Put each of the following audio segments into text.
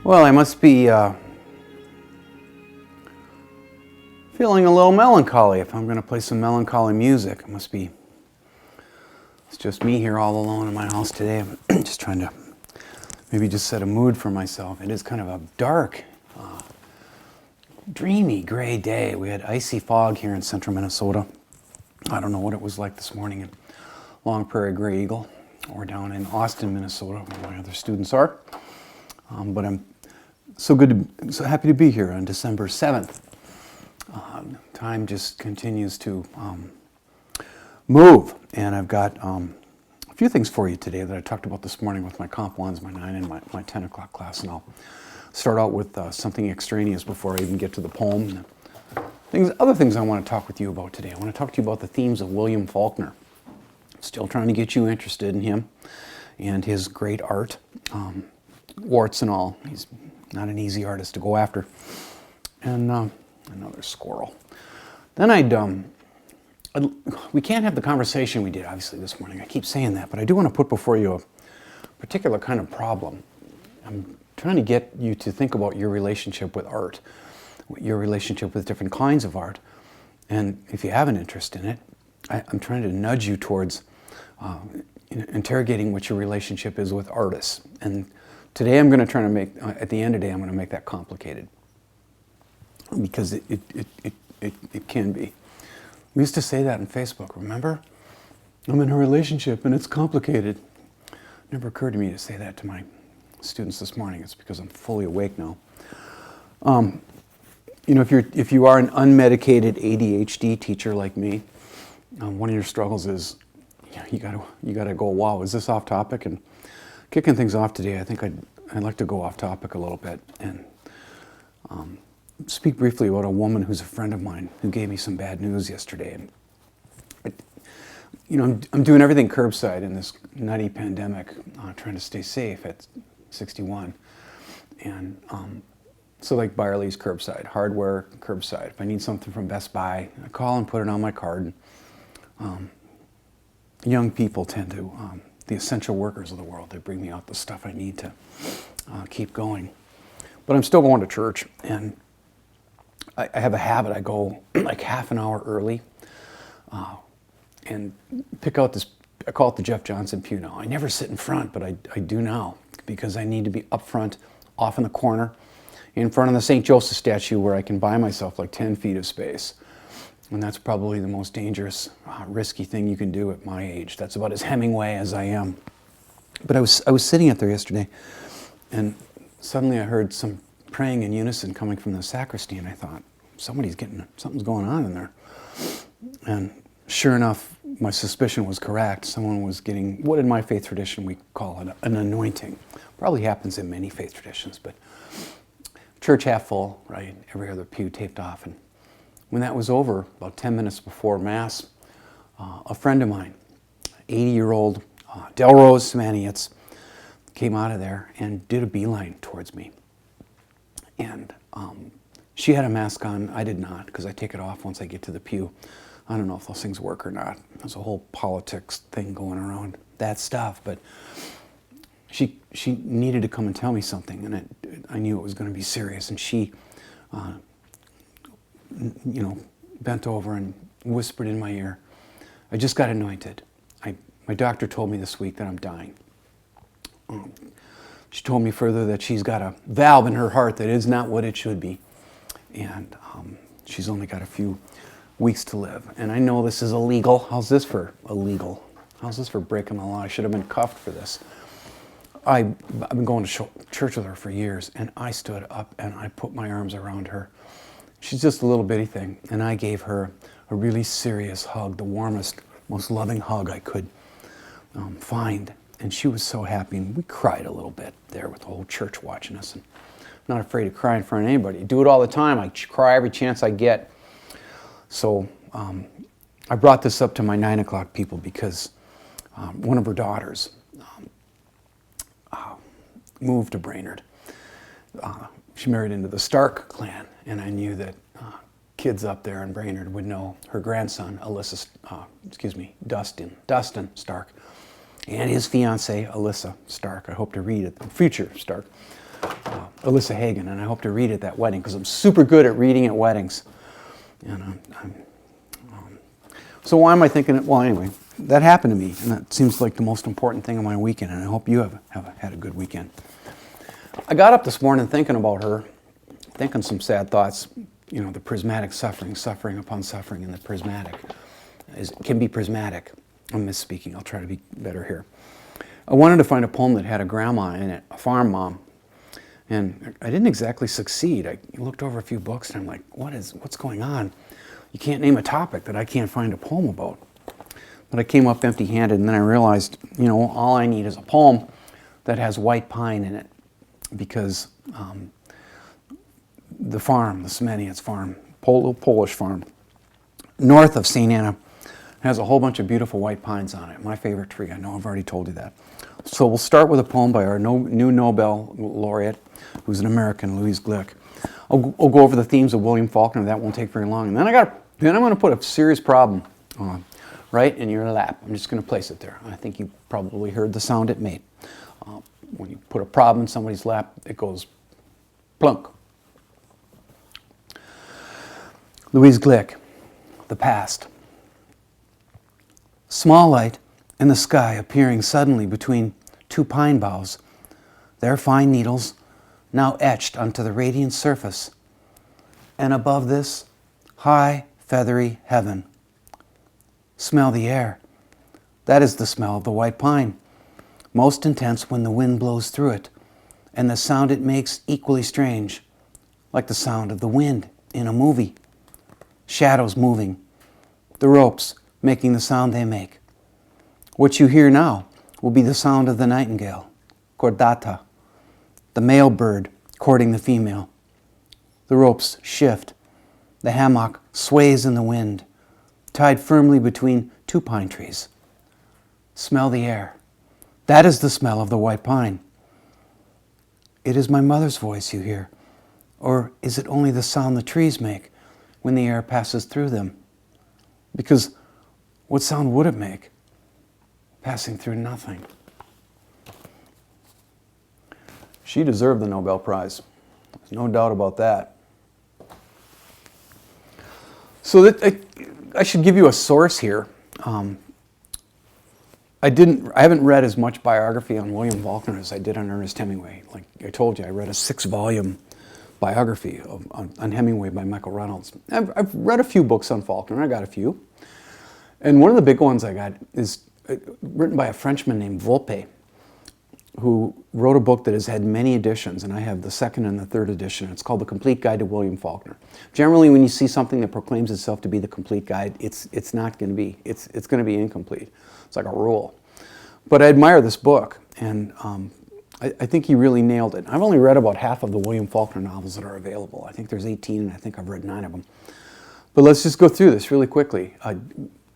Well, I must be feeling a little melancholy if I'm going to play some melancholy music. It's just me here all alone in my house today. I'm just trying to maybe just set a mood for myself. It is kind of a dark, dreamy gray day. We had icy fog here in central Minnesota. I don't know what it was like this morning in Long Prairie Grey Eagle or down in Austin, Minnesota, where my other students are. But I'm so happy to be here on December 7th. Time just continues to move, and I've got a few things for you today that I talked about this morning with my Comp 1s, my 9 and my 10 o'clock class, and I'll start out with something extraneous before I even get to the poem. Other things I want to talk with you about today. I want to talk to you about the themes of William Faulkner. Still trying to get you interested in him and his great art, warts and all. He's not an easy artist to go after. And another squirrel. Then we can't have the conversation we did, obviously, this morning. I keep saying that, but I do want to put before you a particular kind of problem. I'm trying to get you to think about your relationship with art, your relationship with different kinds of art. And if you have an interest in it, I'm trying to nudge you towards interrogating what your relationship is with artists. And today I'm going to try to make, at the end of the day, I'm going to make that complicated. Because it can be. We used to say that on Facebook, remember? I'm in a relationship and it's complicated. It never occurred to me to say that to my students this morning. It's because I'm fully awake now. If you are an unmedicated ADHD teacher like me, one of your struggles is you gotta go, wow, is this off topic? And kicking things off today, I think I'd like to go off topic a little bit and speak briefly about a woman who's a friend of mine who gave me some bad news yesterday. I'm doing everything curbside in this nutty pandemic, trying to stay safe at 61. And so like Byerly's curbside, hardware curbside. If I need something from Best Buy, I call and put it on my card. Young people tend to, the essential workers of the world, they bring me out the stuff I need to keep going. But I'm still going to church, and I have a habit. I go like half an hour early and pick out this, I call it the Jeff Johnson pew now. I never sit in front, but I do now because I need to be up front, off in the corner, in front of the St. Joseph statue where I can buy myself like 10 feet of space. And that's probably the most dangerous, risky thing you can do at my age. That's about as Hemingway as I am. But I was sitting out there yesterday, and suddenly I heard some praying in unison coming from the sacristy, and I thought, something's going on in there. And sure enough, my suspicion was correct. Someone was getting, what in my faith tradition we call an anointing. Probably happens in many faith traditions, but church half full, right? Every other pew taped off. And when that was over, about 10 minutes before Mass, a friend of mine, 80-year-old Delrose Smanietz, came out of there and did a beeline towards me. And she had a mask on. I did not, because I take it off once I get to the pew. I don't know if those things work or not. There's a whole politics thing going around that stuff. But she needed to come and tell me something, and I knew it was going to be serious. And she, bent over and whispered in my ear, "I just got anointed. My doctor told me this week that I'm dying." She told me further that she's got a valve in her heart that is not what it should be. And she's only got a few weeks to live. And I know this is illegal. How's this for illegal? How's this for breaking the law? I should have been cuffed for this. I've been going to church with her for years, and I stood up and I put my arms around her. She's just a little bitty thing. And I gave her a really serious hug, the warmest, most loving hug I could find. And she was so happy, and we cried a little bit there with the whole church watching us. And I'm not afraid to cry in front of anybody. I do it all the time. I cry every chance I get. So I brought this up to my 9 o'clock people because one of her daughters moved to Brainerd. She married into the Stark clan, and I knew that kids up there in Brainerd would know her grandson, Dustin Stark, and his fiancée, Alyssa Stark. I hope to read it, future Stark. Alyssa Hagen, and I hope to read at that wedding because I'm super good at reading at weddings. And so why am I thinking it? Well, anyway, that happened to me, and that seems like the most important thing of my weekend, and I hope you have had a good weekend. I got up this morning thinking about her, thinking some sad thoughts, you know, the prismatic suffering, suffering upon suffering, and the prismatic can be prismatic. I'm misspeaking. I'll try to be better here. I wanted to find a poem that had a grandma in it, a farm mom, and I didn't exactly succeed. I looked over a few books, and I'm like, what's going on? You can't name a topic that I can't find a poem about. But I came up empty-handed, and then I realized, you know, all I need is a poem that has white pine in it, because the farm, the Semenians farm, Polish farm, north of St. Anna, has a whole bunch of beautiful white pines on it. My favorite tree. I know I've already told you that. So we'll start with a poem by our new Nobel laureate, who's an American, Louise Glick. I'll go over the themes of William Faulkner. That won't take very long. And then I'm going to put a serious problem right in your lap. I'm just going to place it there. I think you probably heard the sound it made. When you put a problem in somebody's lap, it goes plunk. Louise Glick, The Past. Small light in the sky appearing suddenly between two pine boughs, their fine needles now etched onto the radiant surface, and above this, high, feathery heaven. Smell the air. That is the smell of the white pine, most intense when the wind blows through it, and the sound it makes equally strange, like the sound of the wind in a movie. Shadows moving, the ropes making the sound they make. What you hear now will be the sound of the nightingale, cordata, the male bird courting the female. The ropes shift. The hammock sways in the wind, tied firmly between two pine trees. Smell the air. That is the smell of the white pine. It is my mother's voice you hear, or is it only the sound the trees make when the air passes through them? Because what sound would it make, passing through nothing? She deserved the Nobel Prize. There's no doubt about that. So that I should give you a source here. I haven't read as much biography on William Faulkner as I did on Ernest Hemingway. Like I told you, I read a 6-volume biography on Hemingway by Michael Reynolds. I've read a few books on Faulkner. I got a few. And one of the big ones I got is written by a Frenchman named Volpe, who wrote a book that has had many editions, and I have the second and the third edition. It's called The Complete Guide to William Faulkner. Generally, when you see something that proclaims itself to be the complete guide, it's not going to be. It's going to be incomplete. It's like a rule. But I admire this book, and I think he really nailed it. I've only read about half of the William Faulkner novels that are available. I think there's 18, and I think I've read 9 of them. But let's just go through this really quickly.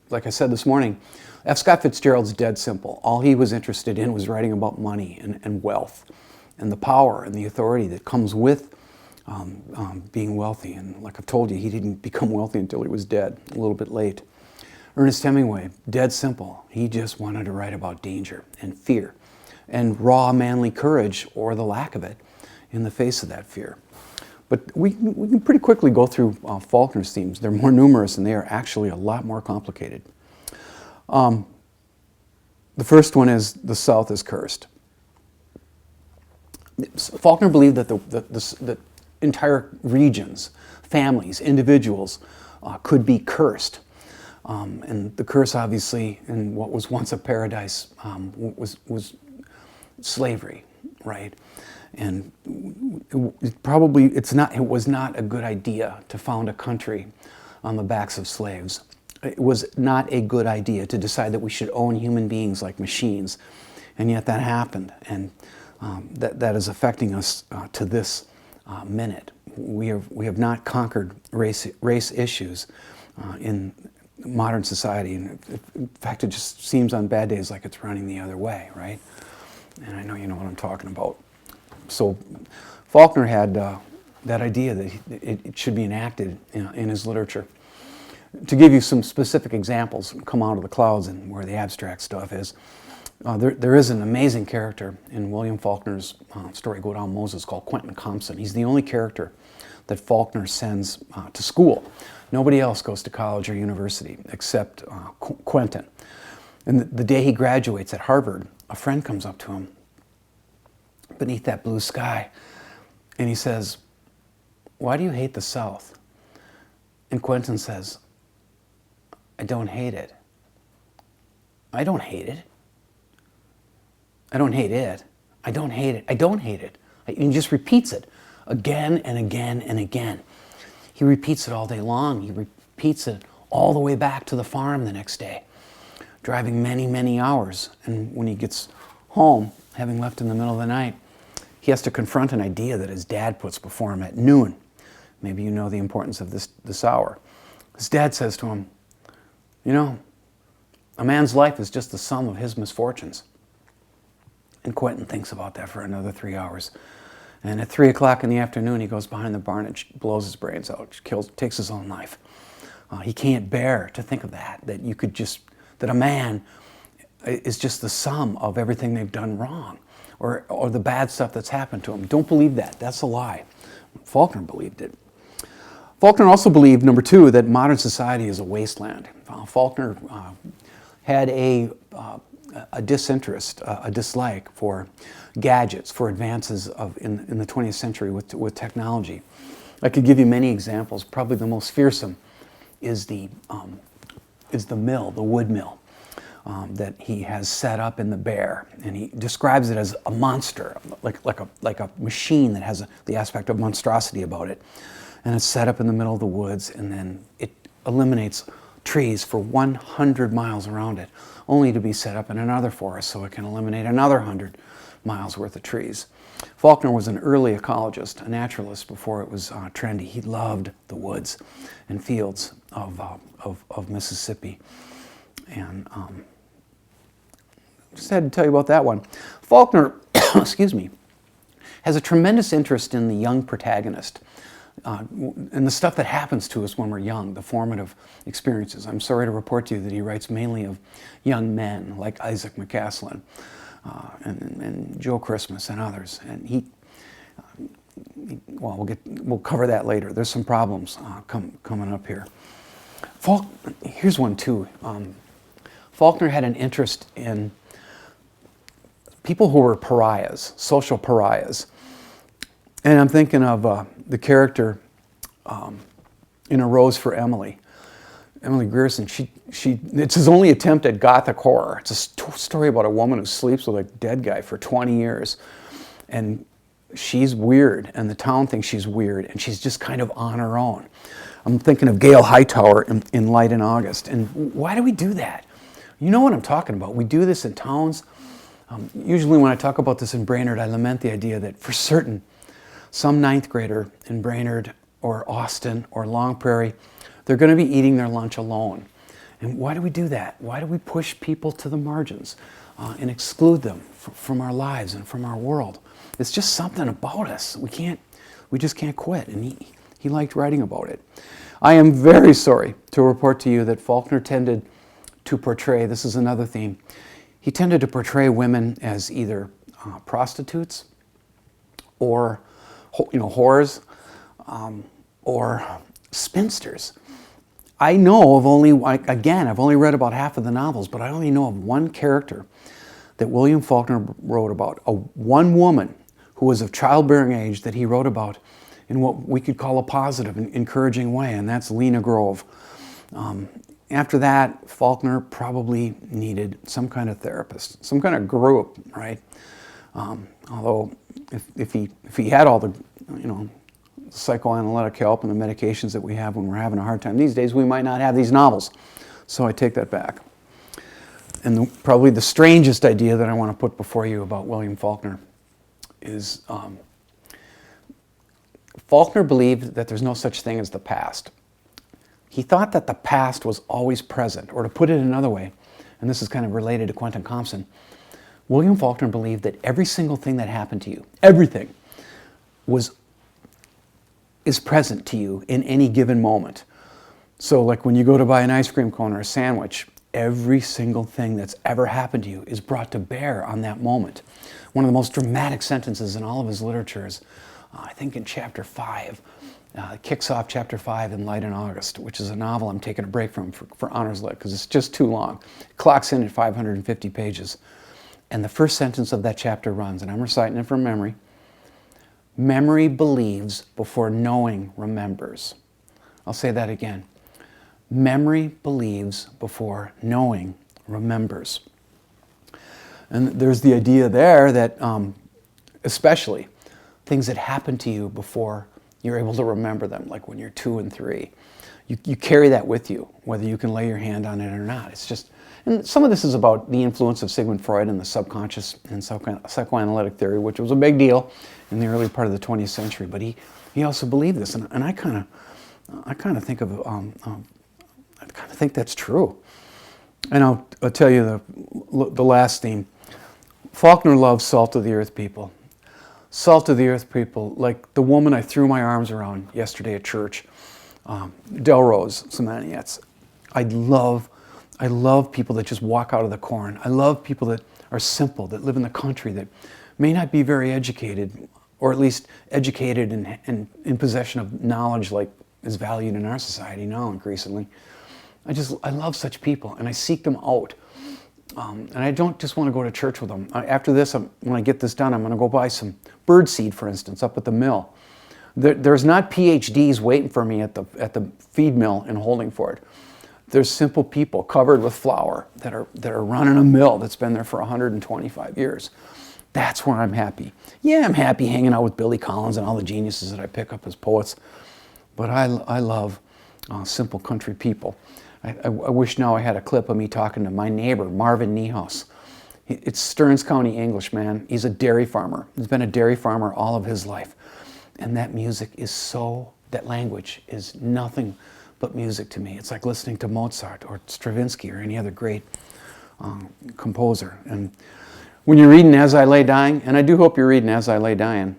Like I said this morning, F. Scott Fitzgerald's dead simple. All he was interested in was writing about money and wealth and the power and the authority that comes with being wealthy. And like I've told you, he didn't become wealthy until he was dead, a little bit late. Ernest Hemingway, dead simple. He just wanted to write about danger and fear and raw manly courage, or the lack of it, in the face of that fear. But we can pretty quickly go through Faulkner's themes. They're more numerous, and they are actually a lot more complicated. The first one is the South is cursed. Faulkner believed that the entire regions, families, individuals could be cursed. And the curse, obviously, in what was once a paradise was slavery, right? And it was not a good idea to found a country on the backs of slaves. It was not a good idea to decide that we should own human beings like machines, and yet that happened, and that is affecting us to this minute. We have not conquered race issues in modern society, and in fact, it just seems on bad days like it's running the other way, right? And I know you know what I'm talking about. So Faulkner had that idea that it should be enacted in his literature. To give you some specific examples, come out of the clouds and where the abstract stuff is, There is an amazing character in William Faulkner's story, Go Down Moses, called Quentin Compson. He's the only character that Faulkner sends to school. Nobody else goes to college or university except Quentin. And the day he graduates at Harvard, a friend comes up to him beneath that blue sky, and he says, "Why do you hate the South?" And Quentin says, "I don't hate it. I don't hate it. I don't hate it. I don't hate it. I don't hate it." And he just repeats it again and again and again. He repeats it all day long. He repeats it all the way back to the farm the next day, driving many, many hours. And when he gets home, having left in the middle of the night, he has to confront an idea that his dad puts before him at noon. Maybe you know the importance of this hour. His dad says to him, "You know, a man's life is just the sum of his misfortunes." And Quentin thinks about that for another 3 hours. And at 3 o'clock in the afternoon, he goes behind the barn and blows his brains out, takes his own life. He can't bear to think of that you could just, that a man is just the sum of everything they've done wrong, or the bad stuff that's happened to him. Don't believe that. That's a lie. Faulkner believed it. Faulkner also believed, number two, that modern society is a wasteland. Faulkner had a disinterest, a dislike for gadgets, for advances in the 20th century with technology. I could give you many examples. Probably the most fearsome is the mill, the wood mill, that he has set up in the Bear, and he describes it as a monster, like a machine that has the aspect of monstrosity about it, and it's set up in the middle of the woods, and then it eliminates trees for 100 miles around it, only to be set up in another forest so it can eliminate another 100 miles worth of trees. Faulkner was an early ecologist, a naturalist before it was trendy. He loved the woods and fields of Mississippi. And just had to tell you about that one. Faulkner, excuse me, has a tremendous interest in the young protagonist. And the stuff that happens to us when we're young, the formative experiences. I'm sorry to report to you that he writes mainly of young men like Isaac McCaslin and Joe Christmas and others. And we'll cover that later. There's some problems coming up here. Here's one too. Faulkner had an interest in people who were pariahs, social pariahs. And I'm thinking of the character in A Rose for Emily. Emily Grierson, it's his only attempt at gothic horror. It's a story about a woman who sleeps with a dead guy for 20 years. And she's weird, and the town thinks she's weird, and she's just kind of on her own. I'm thinking of Gail Hightower in Light in August. And why do we do that? You know what I'm talking about. We do this in towns. Usually when I talk about this in Brainerd, I lament the idea that for certain, some ninth grader in Brainerd or Austin or Long Prairie, they're going to be eating their lunch alone. And why do we do that? Why do we push people to the margins and exclude them from our lives and from our world? It's just something about us. We just can't quit. And he liked writing about it. I am very sorry to report to you that Faulkner tended to portray, this is another theme, he tended to portray women as either prostitutes or whores, or spinsters. I know of I've only read about half of the novels, but I only know of one character that William Faulkner wrote about, one woman who was of childbearing age that he wrote about in what we could call a positive and encouraging way, and that's Lena Grove. After that, Faulkner probably needed some kind of therapist, some kind of group, right? Although if he had all the psychoanalytic help and the medications that we have when we're having a hard time these days, we might not have these novels. So I take that back. And probably the strangest idea that I want to put before you about William Faulkner is Faulkner believed that there's no such thing as the past. He thought that the past was always present, or to put it another way, and this is kind of related to Quentin Compson, William Faulkner believed that every single thing that happened to you, everything, is present to you in any given moment. So like when you go to buy an ice cream cone or a sandwich, every single thing that's ever happened to you is brought to bear on that moment. One of the most dramatic sentences in all of his literature is, I think in chapter 5, kicks off chapter 5 in Light in August, which is a novel I'm taking a break from for Honors Lit because it's just too long. It clocks in at 550 pages. And the first sentence of that chapter runs, and I'm reciting it from memory, memory believes before knowing remembers. I'll say that again. Memory believes before knowing remembers. And there's the idea there that especially things that happen to you before you're able to remember them, like when you're 2 and 3. You carry that with you, whether you can lay your hand on it or not. It's just, and some of this is about the influence of Sigmund Freud and the subconscious and psychoanalytic theory, which was a big deal in the early part of the 20th century. But he also believed this, and I kind of think of I kind of think that's true. And I'll tell you the last theme. Faulkner loves salt of the earth people. Salt of the earth people, like the woman I threw my arms around yesterday at church, Delrose Semanietz. I love people that just walk out of the corn. I love people that are simple, that live in the country, that may not be very educated, or at least educated and in possession of knowledge like is valued in our society now increasingly. I love such people, and I seek them out. And I don't just want to go to church with them. After this, when I get this done, I'm going to go buy some bird seed, for instance, up at the mill. There's not PhDs waiting for me at the feed mill in Holdingford. There's simple people covered with flour that are running a mill that's been there for 125 years. That's where I'm happy. Yeah, I'm happy hanging out with Billy Collins and all the geniuses that I pick up as poets. But I love simple country people. I wish now I had a clip of me talking to my neighbor, Marvin Niehaus. It's Stearns County English, man. He's a dairy farmer. He's been a dairy farmer all of his life. And that music is that language is nothing but music to me. It's like listening to Mozart or Stravinsky or any other great composer. And when you're reading As I Lay Dying, and I do hope you're reading As I Lay Dying,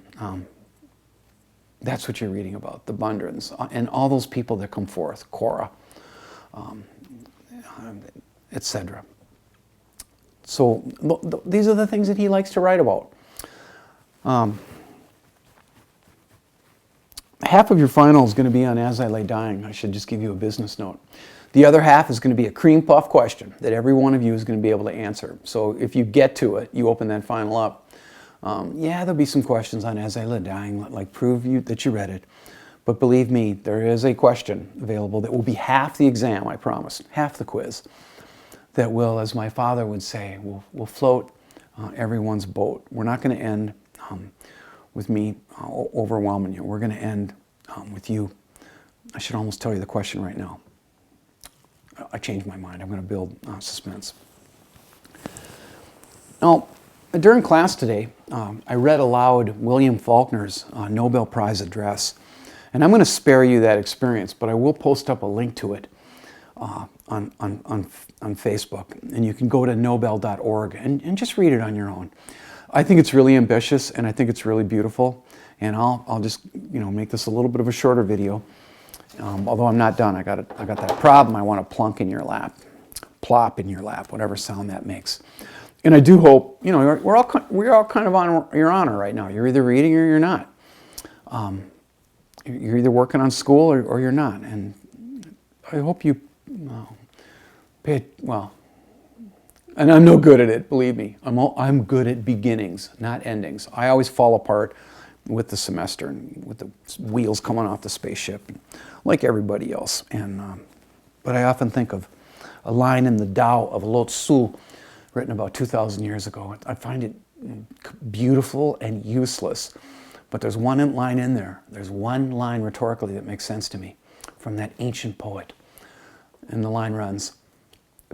that's what you're reading about, the Bundrans, and all those people that come forth, Cora, etc. So these are the things that he likes to write about. Half of your final is going to be on As I Lay Dying. I should just give you a business note. The other half is going to be a cream puff question that every one of you is going to be able to answer. So if you get to it, you open that final up. There'll be some questions on As I Lay Dying, like prove that you read it. But believe me, there is a question available that will be half the exam, I promise, half the quiz, that will, as my father would say, will float everyone's boat. We're not going to end with me overwhelming you. We're going to end with you. I should almost tell you the question right now. I changed my mind. I'm going to build suspense. Now, during class today, I read aloud William Faulkner's Nobel Prize address. And I'm going to spare you that experience, but I will post up a link to it on Facebook. And you can go to nobel.org and just read it on your own. I think it's really ambitious, and I think it's really beautiful. And I'll just make this a little bit of a shorter video. Although I'm not done. I got that problem. I want to plunk in your lap, plop in your lap, whatever sound that makes. And I do hope, we're all kind of on your honor right now. You're either reading or you're not. You're either working on school or you're not. And I hope you pay it, and I'm no good at it, believe me. I'm good at beginnings, not endings. I always fall apart with the semester and with the wheels coming off the spaceship, like everybody else. But I often think of a line in the Tao of Lao Tzu, written about 2,000 years ago. I find it beautiful and useless. But there's one line in there. There's one line rhetorically that makes sense to me from that ancient poet. And the line runs,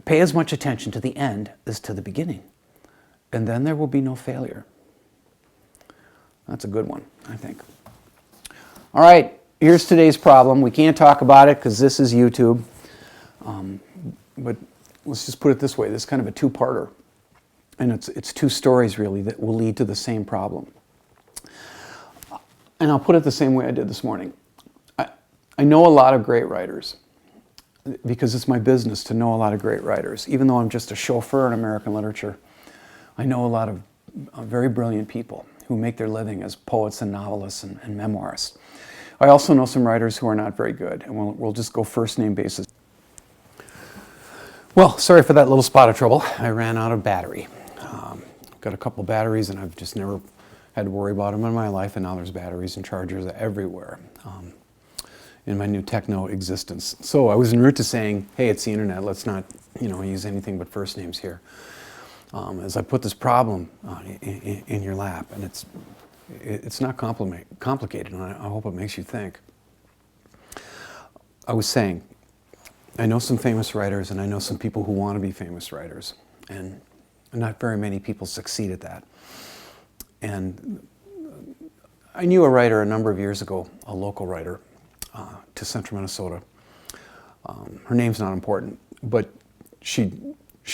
pay as much attention to the end as to the beginning, and then there will be no failure. That's a good one, I think. All right, here's today's problem. We can't talk about it because this is YouTube. But let's just put it this way. This is kind of a two-parter. And it's two stories, really, that will lead to the same problem. And I'll put it the same way I did this morning. I know a lot of great writers. because it's my business to know a lot of great writers. Even though I'm just a chauffeur in American literature, I know a lot of very brilliant people who make their living as poets and novelists and memoirists. I also know some writers who are not very good, and we'll just go first name basis. Well, sorry for that little spot of trouble. I ran out of battery. Got a couple batteries, and I've just never had to worry about them in my life, and now there's batteries and chargers everywhere in my new techno existence. So I was en route to saying, hey, it's the internet, let's not use anything but first names here. As I put this problem in your lap, and it's not complicated, and I hope it makes you think. I was saying, I know some famous writers, and I know some people who want to be famous writers, and not very many people succeed at that. And I knew a writer a number of years ago, a local writer to central Minnesota. Her name's not important, but she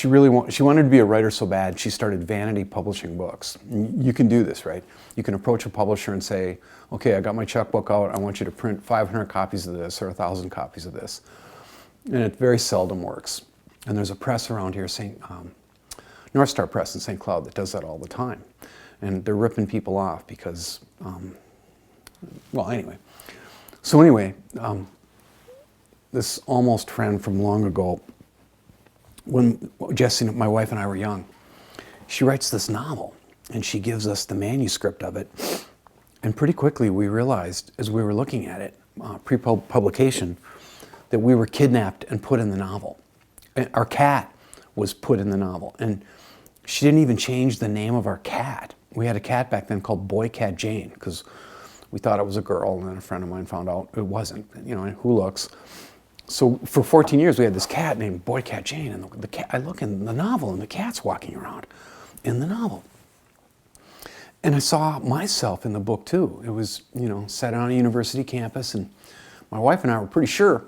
wanted to be a writer so bad she started vanity publishing books. You can do this, right? You can approach a publisher and say, okay, I got my checkbook out, I want you to print 500 copies of this or 1,000 copies of this. And it very seldom works. And there's a press around here, North Star Press in St. Cloud, that does that all the time. And they're ripping people off because, well, anyway. So anyway, this almost friend from long ago, when Jessie, my wife, and I were young, she writes this novel, and she gives us the manuscript of it. And pretty quickly we realized, as we were looking at it, pre-publication, that we were kidnapped and put in the novel. And our cat was put in the novel. And she didn't even change the name of our cat. We had a cat back then called Boy Cat Jane, because we thought it was a girl, and then a friend of mine found out it wasn't, and who looks. So for 14 years we had this cat named Boy Cat Jane, and the cat, I look in the novel and the cat's walking around in the novel. And I saw myself in the book too. It was, set on a university campus, and my wife and I were pretty sure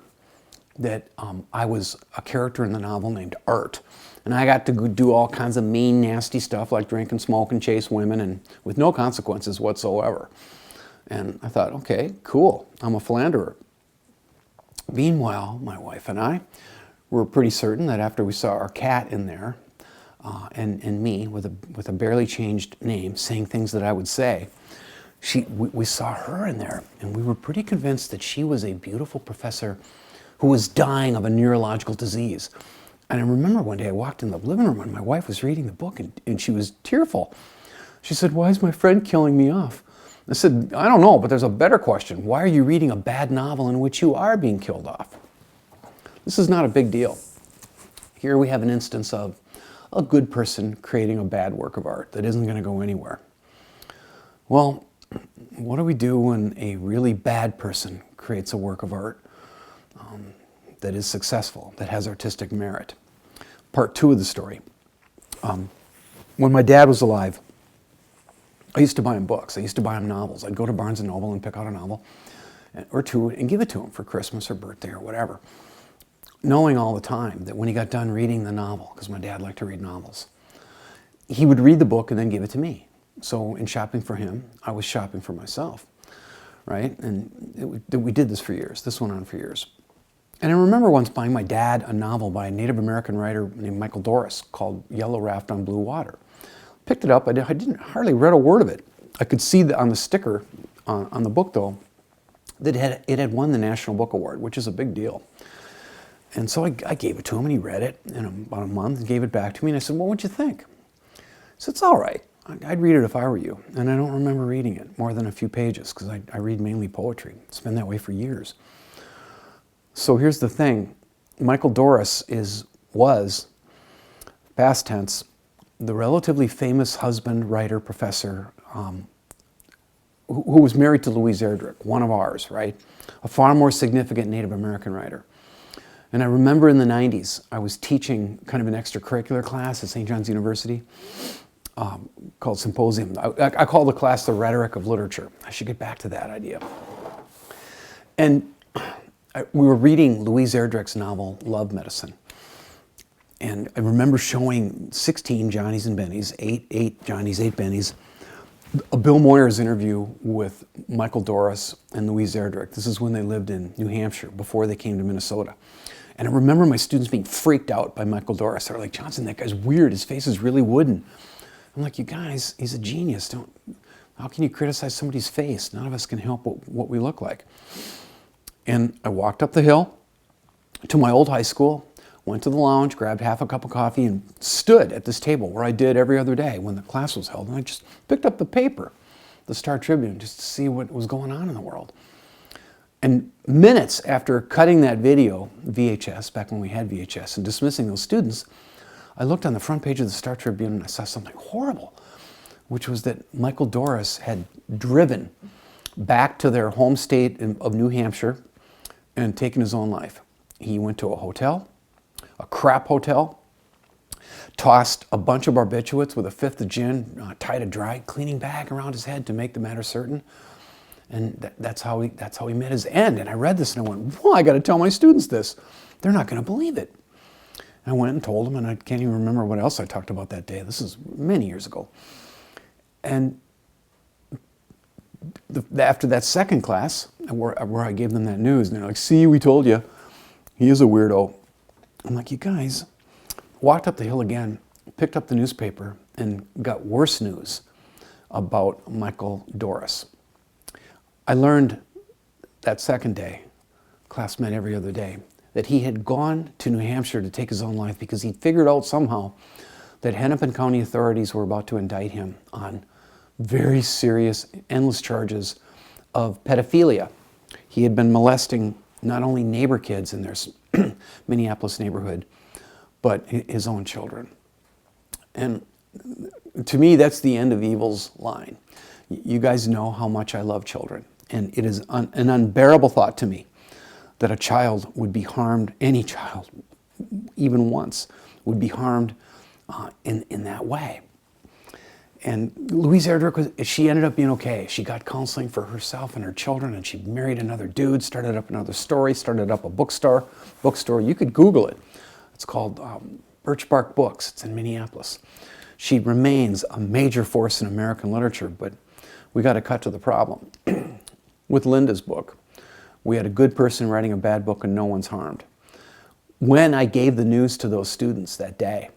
that I was a character in the novel named Art. And I got to do all kinds of mean, nasty stuff like drink and smoke and chase women, and with no consequences whatsoever. And I thought, okay, cool, I'm a philanderer. Meanwhile, my wife and I were pretty certain that after we saw our cat in there, and me with a barely changed name saying things that I would say, we saw her in there, and we were pretty convinced that she was a beautiful professor who was dying of a neurological disease. And I remember one day I walked in the living room and my wife was reading the book, and she was tearful. She said, why is my friend killing me off? I said, I don't know, but there's a better question. Why are you reading a bad novel in which you are being killed off? This is not a big deal. Here we have an instance of a good person creating a bad work of art that isn't going to go anywhere. Well, what do we do when a really bad person creates a work of art that is successful, that has artistic merit? Part two of the story. When my dad was alive, I used to buy him books. I used to buy him novels. I'd go to Barnes & Noble and pick out a novel or two and give it to him for Christmas or birthday or whatever, knowing all the time that when he got done reading the novel, because my dad liked to read novels, he would read the book and then give it to me. So in shopping for him, I was shopping for myself, right? And we did this for years. This went on for years. And I remember once buying my dad a novel by a Native American writer named Michael Doris called Yellow Raft on Blue Water. Picked it up. I didn't hardly read a word of it. I could see on the sticker on the book, though, that it had won the National Book Award, which is a big deal. And so I gave it to him, and he read it in about a month and gave it back to me. And I said, well, what'd you think? He said, it's all right. I'd read it if I were you. And I don't remember reading it more than a few pages, because I read mainly poetry. It's been that way for years. So here's the thing. Michael Doris was, past tense, the relatively famous husband, writer, professor who was married to Louise Erdrich, one of ours, right? A far more significant Native American writer. And I remember in the 90s, I was teaching kind of an extracurricular class at St. John's University called Symposium. I call the class The Rhetoric of Literature. I should get back to that idea. And we were reading Louise Erdrich's novel, Love Medicine. And I remember showing 16 Johnnies and Bennies, eight Johnnies, 8 Bennies, a Bill Moyers interview with Michael Doris and Louise Erdrich. This is when they lived in New Hampshire, before they came to Minnesota. And I remember my students being freaked out by Michael Doris. They're like, Johnson, that guy's weird. His face is really wooden. I'm like, you guys, he's a genius. How can you criticize somebody's face? None of us can help what we look like. And I walked up the hill to my old high school, went to the lounge, grabbed half a cup of coffee, and stood at this table where I did every other day when the class was held. And I just picked up the paper, the Star Tribune, just to see what was going on in the world. And minutes after cutting that video, VHS, back when we had VHS, and dismissing those students, I looked on the front page of the Star Tribune and I saw something horrible, which was that Michael Doris had driven back to their home state of New Hampshire and taken his own life. He went to a hotel, a crap hotel, tossed a bunch of barbiturates with a fifth of gin, tied a dry cleaning bag around his head to make the matter certain. And that's how he met his end. And I read this and I went, well, I got to tell my students this. They're not going to believe it. And I went and told them, and I can't even remember what else I talked about that day. This is many years ago. And after that second class, where I gave them that news, and they're like, see, we told you, he is a weirdo. I'm like, you guys, walked up the hill again, picked up the newspaper, and got worse news about Michael Doris. I learned that second day, class met every other day, that he had gone to New Hampshire to take his own life because he figured out somehow that Hennepin County authorities were about to indict him on very serious, endless charges of pedophilia. He had been molesting not only neighbor kids in their Minneapolis neighborhood, but his own children. And to me, that's the end of evil's line. You guys know how much I love children. And it is an unbearable thought to me that a child would be harmed, any child, even once, would be harmed in that way. And Louise Erdrich, she ended up being okay. She got counseling for herself and her children, and she married another dude, started up another story, started up a bookstore. You could Google it. It's called Birch Bark Books. It's in Minneapolis. She remains a major force in American literature, but we got to cut to the problem. With Linda's book, we had a good person writing a bad book and no one's harmed. When I gave the news to those students that day,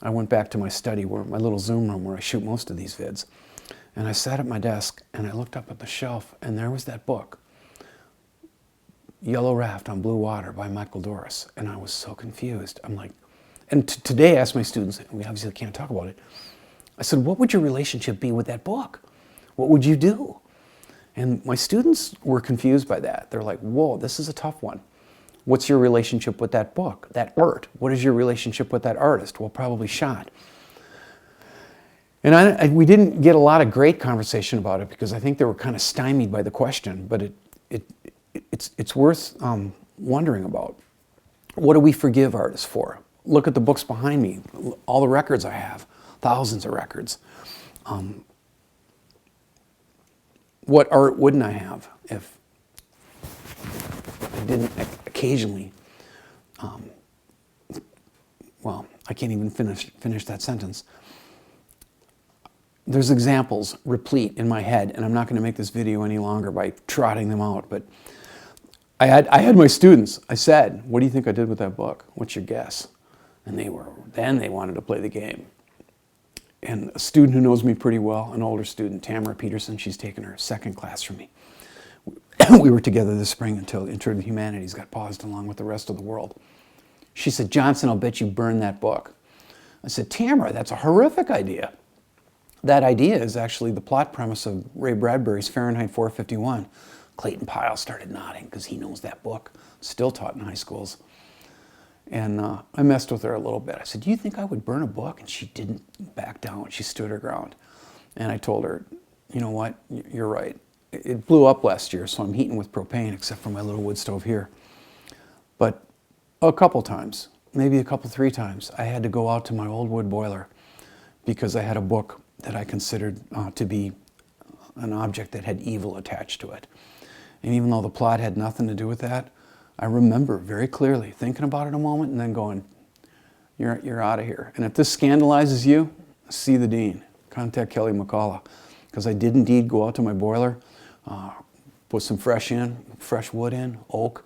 I went back to my study, my little Zoom room where I shoot most of these vids, and I sat at my desk and I looked up at the shelf and there was that book, Yellow Raft on Blue Water by Michael Doris, and I was so confused. I'm like, and today I asked my students, and we obviously can't talk about it, I said, what would your relationship be with that book? What would you do? And my students were confused by that. They're like, whoa, this is a tough one. What's your relationship with that book, that art? What is your relationship with that artist? Well, probably shot. And we didn't get a lot of great conversation about it because I think they were kind of stymied by the question, but it's worth wondering about. What do we forgive artists for? Look at the books behind me, all the records I have, thousands of records. What art wouldn't I have if I didn't occasionally, well, I can't even finish that sentence. There's examples replete in my head, and I'm not going to make this video any longer by trotting them out, but I had my students, I said, what do you think I did with that book? What's your guess? And they wanted to play the game. And a student who knows me pretty well, an older student, Tamara Peterson, she's taken her second class from me. We were together this spring until Intro to the Humanities got paused along with the rest of the world. She said, Johnson, I'll bet you burned that book. I said, Tamara, that's a horrific idea. That idea is actually the plot premise of Ray Bradbury's Fahrenheit 451. Clayton Pyle started nodding because he knows that book, still taught in high schools. And I messed with her a little bit. I said, do you think I would burn a book? And she didn't back down. She stood her ground. And I told her, you know what, you're right. It blew up last year, so I'm heating with propane, except for my little wood stove here. But a couple times, maybe a couple, 3 times, I had to go out to my old wood boiler because I had a book that I considered to be an object that had evil attached to it. And even though the plot had nothing to do with that, I remember very clearly thinking about it a moment and then going, you're out of here. And if this scandalizes you, see the dean. Contact Kelly McCullough. Because I did indeed go out to my boiler, put some fresh wood in, oak,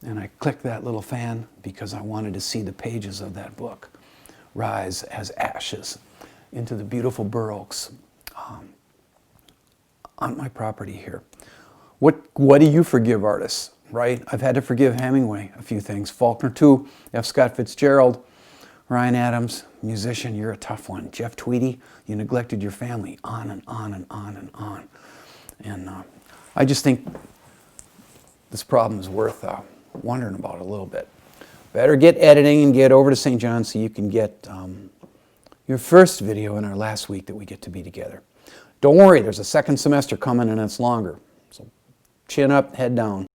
And I clicked that little fan because I wanted to see the pages of that book rise as ashes into the beautiful bur oaks on my property here. What do you forgive artists, right? I've had to forgive Hemingway a few things. Faulkner too, F. Scott Fitzgerald, Ryan Adams, musician, you're a tough one. Jeff Tweedy, you neglected your family, on and on and on and on. And I just think this problem is worth wondering about a little bit. Better get editing and get over to St. John so you can get your first video in our last week that we get to be together. Don't worry, there's a second semester coming and it's longer. So chin up, head down.